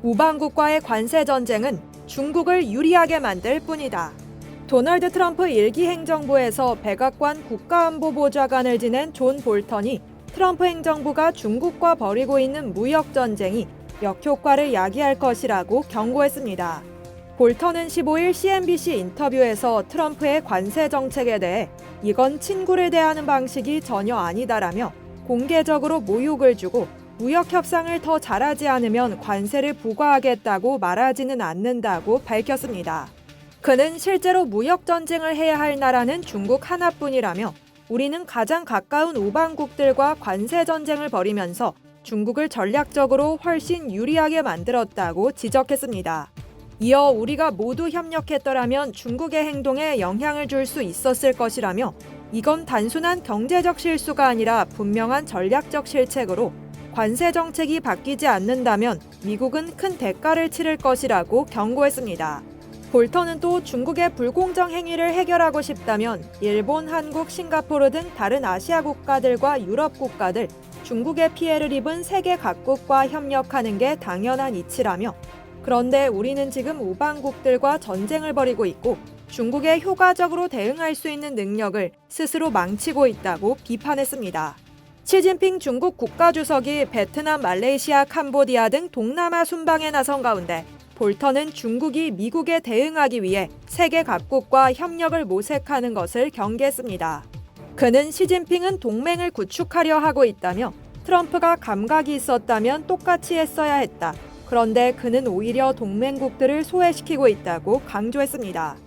우방국과의 관세 전쟁은 중국을 유리하게 만들 뿐이다. 도널드 트럼프 1기 행정부에서 백악관 국가안보보좌관을 지낸 존 볼턴이 트럼프 행정부가 중국과 벌이고 있는 무역 전쟁이 역효과를 야기할 것이라고 경고했습니다. 볼턴은 15일 CNBC 인터뷰에서 트럼프의 관세 정책에 대해 이건 친구를 대하는 방식이 전혀 아니다라며 공개적으로 모욕을 주고 무역 협상을 더 잘하지 않으면 관세를 부과하겠다고 말하지는 않는다고 밝혔습니다. 그는 실제로 무역 전쟁을 해야 할 나라는 중국 하나뿐이라며 우리는 가장 가까운 우방국들과 관세 전쟁을 벌이면서 중국을 전략적으로 훨씬 유리하게 만들었다고 지적했습니다. 이어 우리가 모두 협력했더라면 중국의 행동에 영향을 줄 수 있었을 것이라며 이건 단순한 경제적 실수가 아니라 분명한 전략적 실책으로 관세 정책이 바뀌지 않는다면 미국은 큰 대가를 치를 것이라고 경고했습니다. 볼턴은 또 중국의 불공정 행위를 해결하고 싶다면 일본, 한국, 싱가포르 등 다른 아시아 국가들과 유럽 국가들, 중국의 피해를 입은 세계 각국과 협력하는 게 당연한 이치라며 그런데 우리는 지금 우방국들과 전쟁을 벌이고 있고 중국에 효과적으로 대응할 수 있는 능력을 스스로 망치고 있다고 비판했습니다. 시진핑 중국 국가주석이 베트남, 말레이시아, 캄보디아 등 동남아 순방에 나선 가운데 볼턴은 중국이 미국에 대응하기 위해 세계 각국과 협력을 모색하는 것을 경계했습니다. 그는 시진핑은 동맹을 구축하려 하고 있다며 트럼프가 감각이 있었다면 똑같이 했어야 했다. 그런데 그는 오히려 동맹국들을 소외시키고 있다고 강조했습니다.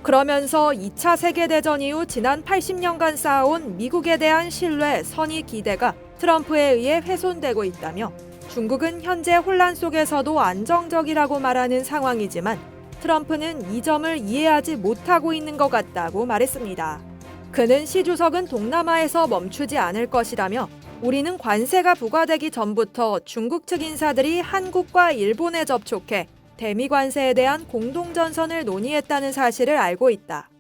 그러면서 2차 세계대전 이후 지난 80년간 쌓아온 미국에 대한 신뢰, 선의 기대가 트럼프에 의해 훼손되고 있다며 중국은 현재 혼란 속에서도 안정적이라고 말하는 상황이지만 트럼프는 이 점을 이해하지 못하고 있는 것 같다고 말했습니다. 그는 시 주석은 동남아에서 멈추지 않을 것이라며 우리는 관세가 부과되기 전부터 중국 측 인사들이 한국과 일본에 접촉해 대미 관세에 대한 공동전선을 논의했다는 사실을 알고 있다.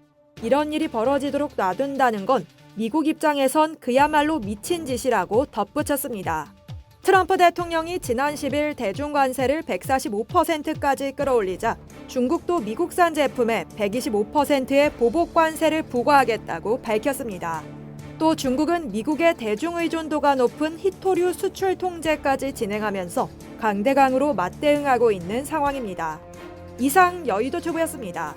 이런 일이 벌어지도록 놔둔다는 건 미국 입장에선 그야말로 미친 짓이라고 덧붙였습니다. 트럼프 대통령이 지난 10일 대중관세를 145%까지 끌어올리자 중국도 미국산 제품에 125%의 보복관세를 부과하겠다고 밝혔습니다. 또 중국은 미국의 대중의존도가 높은 희토류 수출 통제까지 진행하면서 강대강으로 맞대응하고 있는 상황입니다. 이상 여의도튜브였습니다.